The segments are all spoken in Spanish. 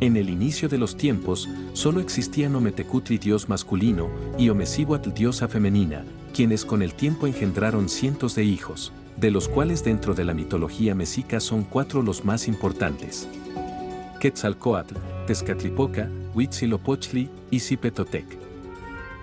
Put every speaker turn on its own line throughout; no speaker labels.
En el inicio de los tiempos, solo existían Ometecutli dios masculino y Omecihuatl diosa femenina, quienes con el tiempo engendraron cientos de hijos, de los cuales dentro de la mitología mexica son 4 los más importantes: Quetzalcóatl, Tezcatlipoca, Huitzilopochtli y Cipetotec.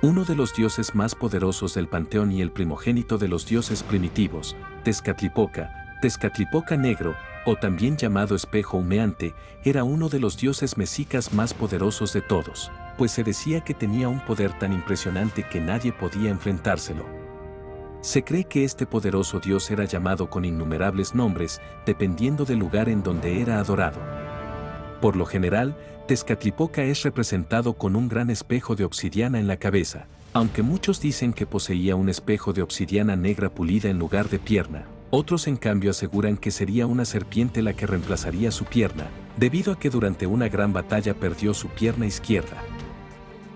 Uno de los dioses más poderosos del panteón y el primogénito de los dioses primitivos, Tezcatlipoca Negro, o también llamado espejo humeante, era uno de los dioses mexicas más poderosos de todos, pues se decía que tenía un poder tan impresionante que nadie podía enfrentárselo. Se cree que este poderoso dios era llamado con innumerables nombres, dependiendo del lugar en donde era adorado. Por lo general, Tezcatlipoca es representado con un gran espejo de obsidiana en la cabeza, aunque muchos dicen que poseía un espejo de obsidiana negra pulida en lugar de pierna. Otros en cambio aseguran que sería una serpiente la que reemplazaría su pierna, debido a que durante una gran batalla perdió su pierna izquierda.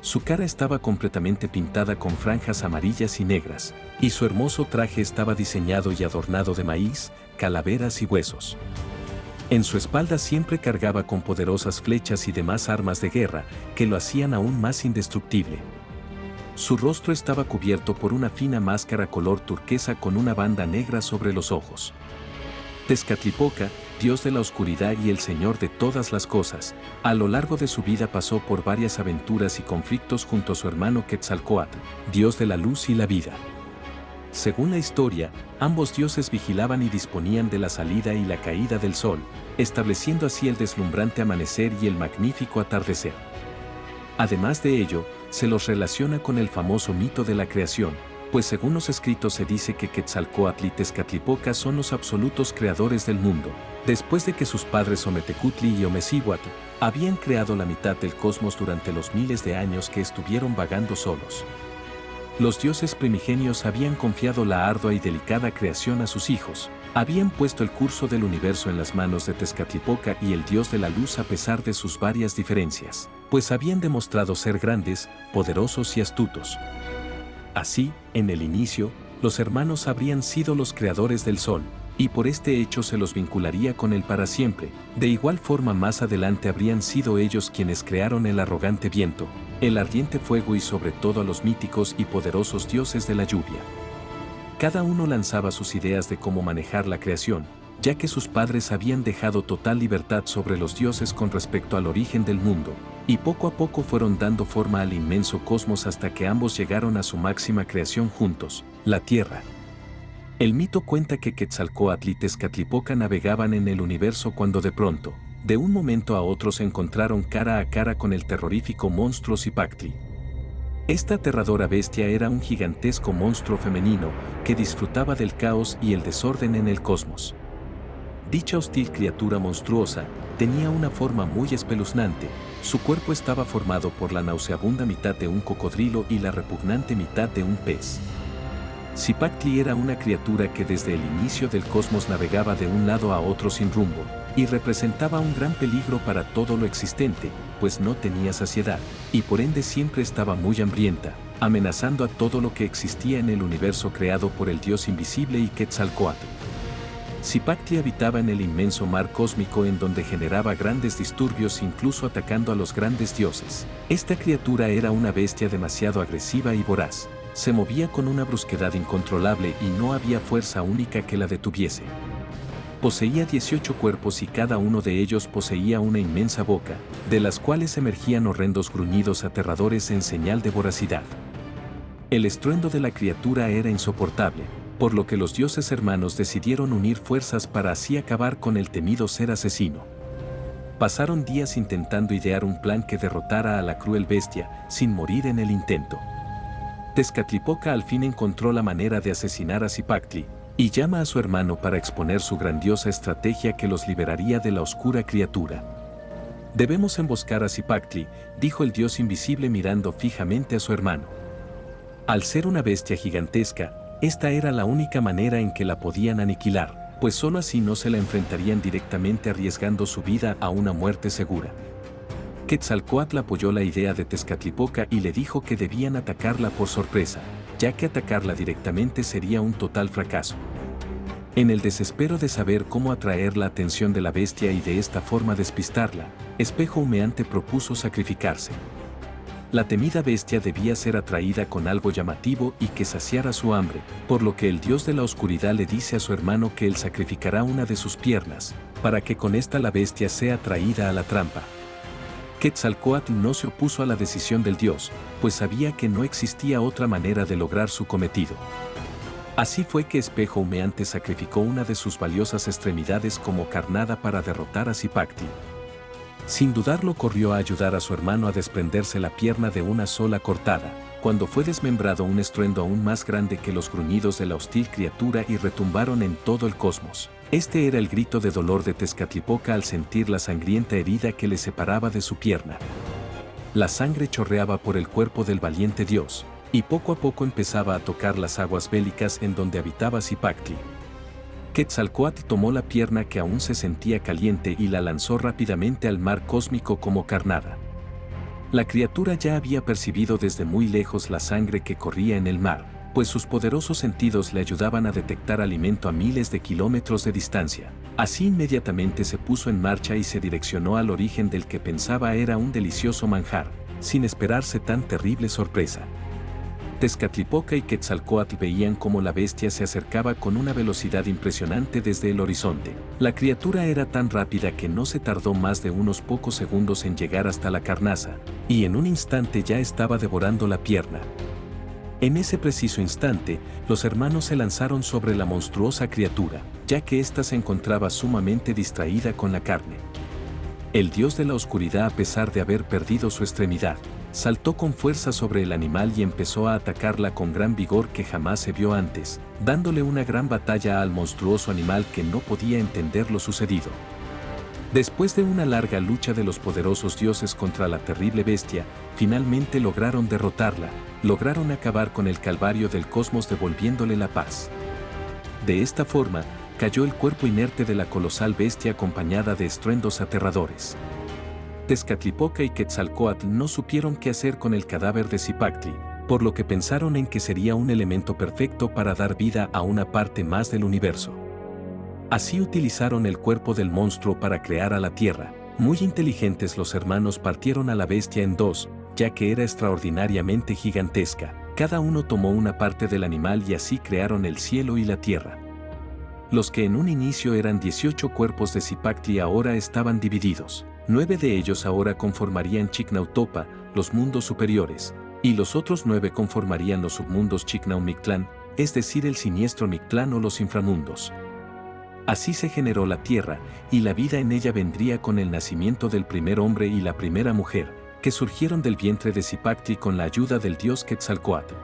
Su cara estaba completamente pintada con franjas amarillas y negras, y su hermoso traje estaba diseñado y adornado de maíz, calaveras y huesos. En su espalda siempre cargaba con poderosas flechas y demás armas de guerra, que lo hacían aún más indestructible. Su rostro estaba cubierto por una fina máscara color turquesa con una banda negra sobre los ojos. Tezcatlipoca, dios de la oscuridad y el señor de todas las cosas, a lo largo de su vida pasó por varias aventuras y conflictos junto a su hermano Quetzalcóatl, dios de la luz y la vida. Según la historia, ambos dioses vigilaban y disponían de la salida y la caída del sol, estableciendo así el deslumbrante amanecer y el magnífico atardecer. Además de ello, se los relaciona con el famoso mito de la creación, pues según los escritos se dice que Quetzalcóatl y Tezcatlipoca son los absolutos creadores del mundo, después de que sus padres Ometecutli y Omecihuatl habían creado la mitad del cosmos durante los miles de años que estuvieron vagando solos. Los dioses primigenios habían confiado la ardua y delicada creación a sus hijos, habían puesto el curso del universo en las manos de Tezcatlipoca y el dios de la luz a pesar de sus varias diferencias, pues habían demostrado ser grandes, poderosos y astutos. Así, en el inicio, los hermanos habrían sido los creadores del sol, y por este hecho se los vincularía con él para siempre. De igual forma más adelante habrían sido ellos quienes crearon el arrogante viento, el ardiente fuego y sobre todo a los míticos y poderosos dioses de la lluvia. Cada uno lanzaba sus ideas de cómo manejar la creación, ya que sus padres habían dejado total libertad sobre los dioses con respecto al origen del mundo, y poco a poco fueron dando forma al inmenso cosmos hasta que ambos llegaron a su máxima creación juntos, la Tierra. El mito cuenta que Quetzalcóatl y Tezcatlipoca navegaban en el universo cuando de pronto, de un momento a otro se encontraron cara a cara con el terrorífico monstruo Cipactli. Esta aterradora bestia era un gigantesco monstruo femenino que disfrutaba del caos y el desorden en el cosmos. Dicha hostil criatura monstruosa tenía una forma muy espeluznante, su cuerpo estaba formado por la nauseabunda mitad de un cocodrilo y la repugnante mitad de un pez. Cipactli era una criatura que desde el inicio del cosmos navegaba de un lado a otro sin rumbo, y representaba un gran peligro para todo lo existente, pues no tenía saciedad, y por ende siempre estaba muy hambrienta, amenazando a todo lo que existía en el universo creado por el dios invisible y Quetzalcóatl. Cipactli habitaba en el inmenso mar cósmico en donde generaba grandes disturbios incluso atacando a los grandes dioses. Esta criatura era una bestia demasiado agresiva y voraz. Se movía con una brusquedad incontrolable y no había fuerza única que la detuviese. Poseía 18 cuerpos y cada uno de ellos poseía una inmensa boca, de las cuales emergían horrendos gruñidos aterradores en señal de voracidad. El estruendo de la criatura era insoportable, por lo que los dioses hermanos decidieron unir fuerzas para así acabar con el temido ser asesino. Pasaron días intentando idear un plan que derrotara a la cruel bestia, sin morir en el intento. Tezcatlipoca al fin encontró la manera de asesinar a Cipactli, y llama a su hermano para exponer su grandiosa estrategia que los liberaría de la oscura criatura. Debemos emboscar a Cipactli, dijo el dios invisible mirando fijamente a su hermano. Al ser una bestia gigantesca, esta era la única manera en que la podían aniquilar, pues solo así no se la enfrentarían directamente arriesgando su vida a una muerte segura. Quetzalcóatl apoyó la idea de Tezcatlipoca y le dijo que debían atacarla por sorpresa, ya que atacarla directamente sería un total fracaso. En el desespero de saber cómo atraer la atención de la bestia y de esta forma despistarla, Espejo Humeante propuso sacrificarse. La temida bestia debía ser atraída con algo llamativo y que saciara su hambre, por lo que el dios de la oscuridad le dice a su hermano que él sacrificará una de sus piernas, para que con esta la bestia sea atraída a la trampa. Quetzalcóatl no se opuso a la decisión del dios, pues sabía que no existía otra manera de lograr su cometido. Así fue que Espejo Humeante sacrificó una de sus valiosas extremidades como carnada para derrotar a Zipactli. Sin dudarlo corrió a ayudar a su hermano a desprenderse la pierna de una sola cortada, cuando fue desmembrado un estruendo aún más grande que los gruñidos de la hostil criatura y retumbaron en todo el cosmos. Este era el grito de dolor de Tezcatlipoca al sentir la sangrienta herida que le separaba de su pierna. La sangre chorreaba por el cuerpo del valiente dios, y poco a poco empezaba a tocar las aguas bélicas en donde habitaba Zipactli. Quetzalcóatl tomó la pierna que aún se sentía caliente y la lanzó rápidamente al mar cósmico como carnada. La criatura ya había percibido desde muy lejos la sangre que corría en el mar, pues sus poderosos sentidos le ayudaban a detectar alimento a miles de kilómetros de distancia. Así inmediatamente se puso en marcha y se direccionó al origen del que pensaba era un delicioso manjar, sin esperarse tan terrible sorpresa. Tezcatlipoca y Quetzalcóatl veían cómo la bestia se acercaba con una velocidad impresionante desde el horizonte. La criatura era tan rápida que no se tardó más de unos pocos segundos en llegar hasta la carnaza, y en un instante ya estaba devorando la pierna. En ese preciso instante, los hermanos se lanzaron sobre la monstruosa criatura, ya que ésta se encontraba sumamente distraída con la carne. El dios de la oscuridad, a pesar de haber perdido su extremidad, saltó con fuerza sobre el animal y empezó a atacarla con gran vigor que jamás se vio antes, dándole una gran batalla al monstruoso animal que no podía entender lo sucedido. Después de una larga lucha de los poderosos dioses contra la terrible bestia, finalmente lograron derrotarla, lograron acabar con el calvario del cosmos devolviéndole la paz. De esta forma, cayó el cuerpo inerte de la colosal bestia acompañada de estruendos aterradores. Tezcatlipoca y Quetzalcóatl no supieron qué hacer con el cadáver de Zipactli, por lo que pensaron en que sería un elemento perfecto para dar vida a una parte más del universo. Así utilizaron el cuerpo del monstruo para crear a la Tierra. Muy inteligentes, los hermanos partieron a la bestia en dos, ya que era extraordinariamente gigantesca. Cada uno tomó una parte del animal y así crearon el cielo y la tierra. Los que en un inicio eran 18 cuerpos de Zipactli ahora estaban divididos. 9 de ellos ahora conformarían Chicnautopa, los mundos superiores, y los otros 9 conformarían los submundos Chicnaumictlán, es decir, el siniestro Mictlán o los inframundos. Así se generó la tierra, y la vida en ella vendría con el nacimiento del primer hombre y la primera mujer, que surgieron del vientre de Zipactli con la ayuda del dios Quetzalcóatl.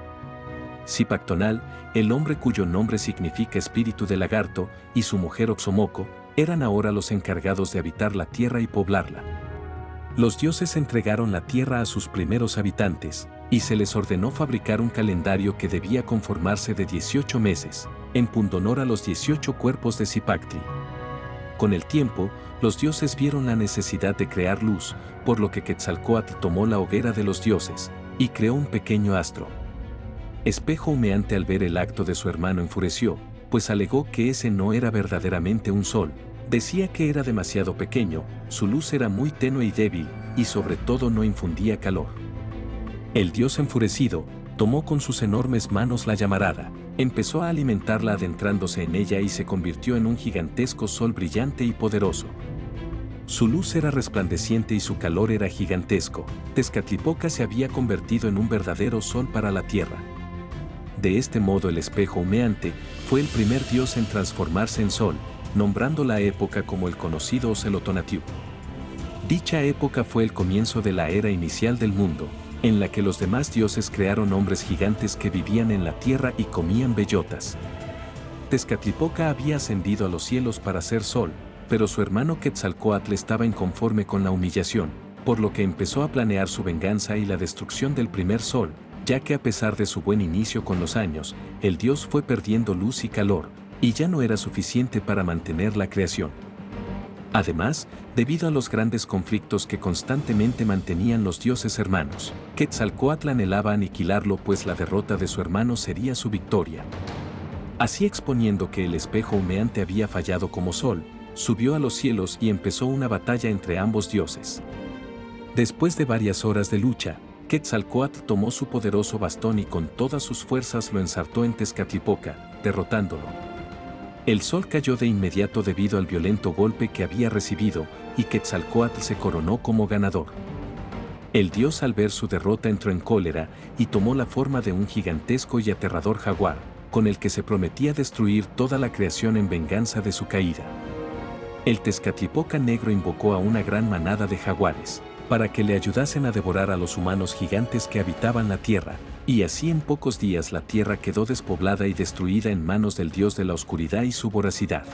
Zipactonal, el hombre cuyo nombre significa espíritu de lagarto, y su mujer Oxomoco, eran ahora los encargados de habitar la tierra y poblarla. Los dioses entregaron la tierra a sus primeros habitantes, y se les ordenó fabricar un calendario que debía conformarse de 18 meses, en pundonor a los 18 cuerpos de Zipactli. Con el tiempo, los dioses vieron la necesidad de crear luz, por lo que Quetzalcóatl tomó la hoguera de los dioses, y creó un pequeño astro. Espejo Humeante, al ver el acto de su hermano, enfureció, pues alegó que ese no era verdaderamente un sol. Decía que era demasiado pequeño, su luz era muy tenue y débil, y sobre todo no infundía calor. El dios, enfurecido, tomó con sus enormes manos la llamarada, empezó a alimentarla adentrándose en ella y se convirtió en un gigantesco sol brillante y poderoso. Su luz era resplandeciente y su calor era gigantesco. Tezcatlipoca se había convertido en un verdadero sol para la tierra. De este modo, el espejo humeante fue el primer dios en transformarse en sol, nombrando la época como el conocido Ocelotonatiuh. Dicha época fue el comienzo de la era inicial del mundo, en la que los demás dioses crearon hombres gigantes que vivían en la tierra y comían bellotas. Tezcatlipoca había ascendido a los cielos para ser sol, pero su hermano Quetzalcóatl estaba inconforme con la humillación, por lo que empezó a planear su venganza y la destrucción del primer sol, ya que a pesar de su buen inicio con los años, el dios fue perdiendo luz y calor, y ya no era suficiente para mantener la creación. Además, debido a los grandes conflictos que constantemente mantenían los dioses hermanos, Quetzalcóatl anhelaba aniquilarlo, pues la derrota de su hermano sería su victoria. Así, exponiendo que el espejo humeante había fallado como sol, subió a los cielos y empezó una batalla entre ambos dioses. Después de varias horas de lucha, Quetzalcóatl tomó su poderoso bastón y con todas sus fuerzas lo ensartó en Tezcatlipoca, derrotándolo. El sol cayó de inmediato debido al violento golpe que había recibido, y Quetzalcóatl se coronó como ganador. El dios, al ver su derrota, entró en cólera y tomó la forma de un gigantesco y aterrador jaguar, con el que se prometía destruir toda la creación en venganza de su caída. El Tezcatlipoca Negro invocó a una gran manada de jaguares, para que le ayudasen a devorar a los humanos gigantes que habitaban la tierra, y así en pocos días la tierra quedó despoblada y destruida en manos del dios de la oscuridad y su voracidad.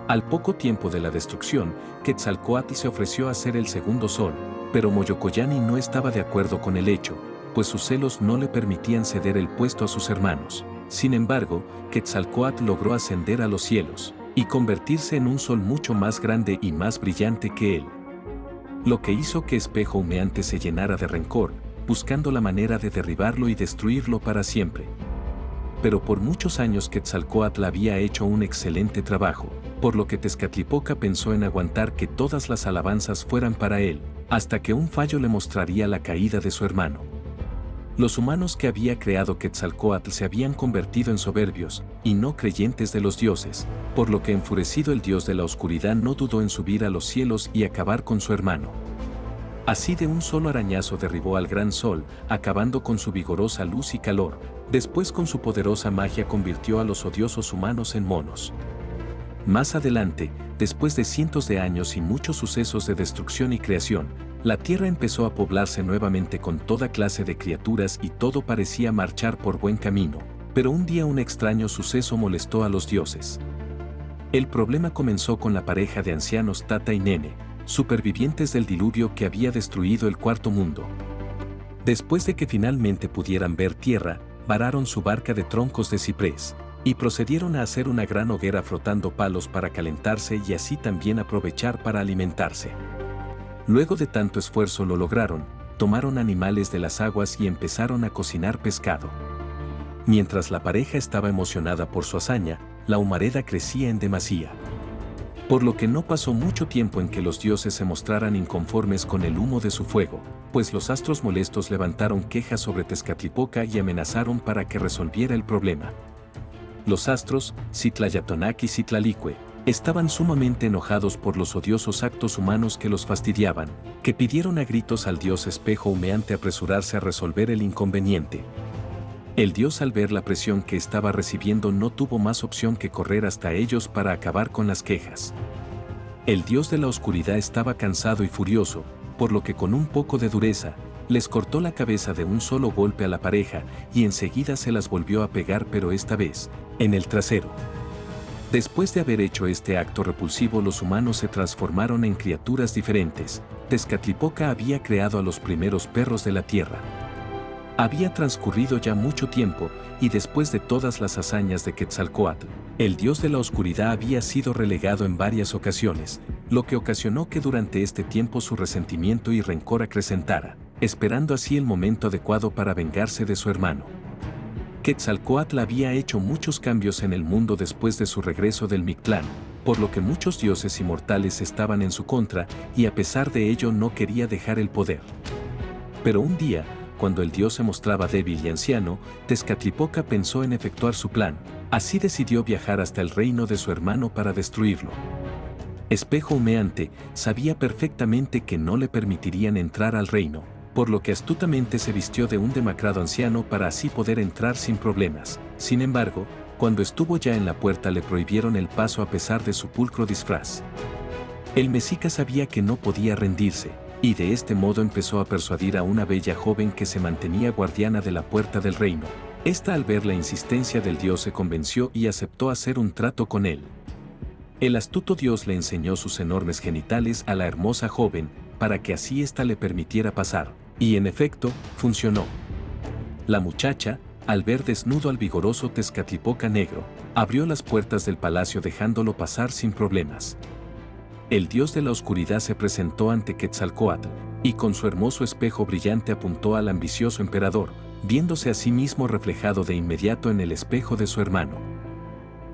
Al poco tiempo de la destrucción, Quetzalcóatl se ofreció a ser el segundo sol, pero Moyocoyani no estaba de acuerdo con el hecho, pues sus celos no le permitían ceder el puesto a sus hermanos. Sin embargo, Quetzalcóatl logró ascender a los cielos y convertirse en un sol mucho más grande y más brillante que él, lo que hizo que Espejo Humeante se llenara de rencor, buscando la manera de derribarlo y destruirlo para siempre. Pero por muchos años Quetzalcóatl había hecho un excelente trabajo, por lo que Tezcatlipoca pensó en aguantar que todas las alabanzas fueran para él, hasta que un fallo le mostraría la caída de su hermano. Los humanos que había creado Quetzalcóatl se habían convertido en soberbios y no creyentes de los dioses, por lo que enfurecido el dios de la oscuridad no dudó en subir a los cielos y acabar con su hermano. Así, de un solo arañazo derribó al gran sol, acabando con su vigorosa luz y calor. Después, con su poderosa magia, convirtió a los odiosos humanos en monos. Más adelante, después de cientos de años y muchos sucesos de destrucción y creación, la tierra empezó a poblarse nuevamente con toda clase de criaturas y todo parecía marchar por buen camino, pero un día un extraño suceso molestó a los dioses. El problema comenzó con la pareja de ancianos Tata y Nene, supervivientes del diluvio que había destruido el cuarto mundo. Después de que finalmente pudieran ver tierra, vararon su barca de troncos de ciprés y procedieron a hacer una gran hoguera frotando palos para calentarse y así también aprovechar para alimentarse. Luego de tanto esfuerzo lo lograron, tomaron animales de las aguas y empezaron a cocinar pescado. Mientras la pareja estaba emocionada por su hazaña, la humareda crecía en demasía. Por lo que no pasó mucho tiempo en que los dioses se mostraran inconformes con el humo de su fuego, pues los astros molestos levantaron quejas sobre Tezcatlipoca y amenazaron para que resolviera el problema. Los astros, Citlayatonac y Citlalicue, estaban sumamente enojados por los odiosos actos humanos que los fastidiaban, que pidieron a gritos al dios Espejo Humeante apresurarse a resolver el inconveniente. El dios, al ver la presión que estaba recibiendo, no tuvo más opción que correr hasta ellos para acabar con las quejas. El dios de la oscuridad estaba cansado y furioso, por lo que con un poco de dureza, les cortó la cabeza de un solo golpe a la pareja y enseguida se las volvió a pegar, pero esta vez, en el trasero. Después de haber hecho este acto repulsivo, los humanos se transformaron en criaturas diferentes. Tezcatlipoca había creado a los primeros perros de la tierra. Había transcurrido ya mucho tiempo, y después de todas las hazañas de Quetzalcóatl, el dios de la oscuridad había sido relegado en varias ocasiones, lo que ocasionó que durante este tiempo su resentimiento y rencor acrecentara, esperando así el momento adecuado para vengarse de su hermano. Quetzalcóatl había hecho muchos cambios en el mundo después de su regreso del Mictlán, por lo que muchos dioses inmortales estaban en su contra, y a pesar de ello no quería dejar el poder. Pero un día, cuando el dios se mostraba débil y anciano, Tezcatlipoca pensó en efectuar su plan. Así decidió viajar hasta el reino de su hermano para destruirlo. Espejo Humeante sabía perfectamente que no le permitirían entrar al reino, por lo que astutamente se vistió de un demacrado anciano para así poder entrar sin problemas. Sin embargo, cuando estuvo ya en la puerta le prohibieron el paso a pesar de su pulcro disfraz. El mexica sabía que no podía rendirse, y de este modo empezó a persuadir a una bella joven que se mantenía guardiana de la puerta del reino. Esta, al ver la insistencia del dios, se convenció y aceptó hacer un trato con él. El astuto dios le enseñó sus enormes genitales a la hermosa joven, para que así ésta le permitiera pasar. Y en efecto, funcionó. La muchacha, al ver desnudo al vigoroso Tezcatlipoca Negro, abrió las puertas del palacio dejándolo pasar sin problemas. El dios de la oscuridad se presentó ante Quetzalcóatl, y con su hermoso espejo brillante apuntó al ambicioso emperador, viéndose a sí mismo reflejado de inmediato en el espejo de su hermano.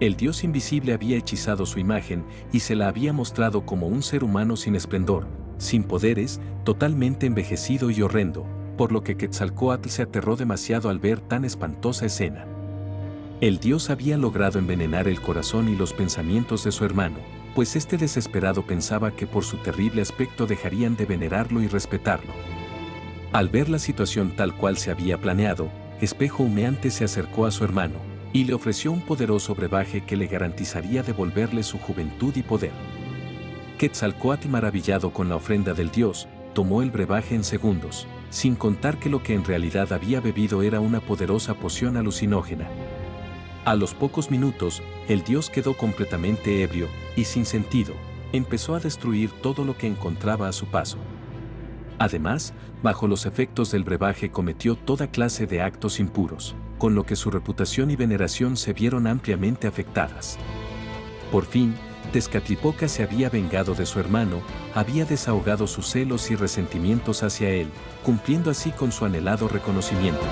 El dios invisible había hechizado su imagen y se la había mostrado como un ser humano sin esplendor, sin poderes, totalmente envejecido y horrendo, por lo que Quetzalcóatl se aterró demasiado al ver tan espantosa escena. El dios había logrado envenenar el corazón y los pensamientos de su hermano, pues este desesperado pensaba que por su terrible aspecto dejarían de venerarlo y respetarlo. Al ver la situación tal cual se había planeado, Espejo Humeante se acercó a su hermano y le ofreció un poderoso brebaje que le garantizaría devolverle su juventud y poder. Quetzalcóatl, maravillado con la ofrenda del dios, tomó el brebaje en segundos, sin contar que lo que en realidad había bebido era una poderosa poción alucinógena. A los pocos minutos, el dios quedó completamente ebrio y sin sentido, empezó a destruir todo lo que encontraba a su paso. Además, bajo los efectos del brebaje cometió toda clase de actos impuros, con lo que su reputación y veneración se vieron ampliamente afectadas. Por fin, Tezcatlipoca se había vengado de su hermano, había desahogado sus celos y resentimientos hacia él, cumpliendo así con su anhelado reconocimiento.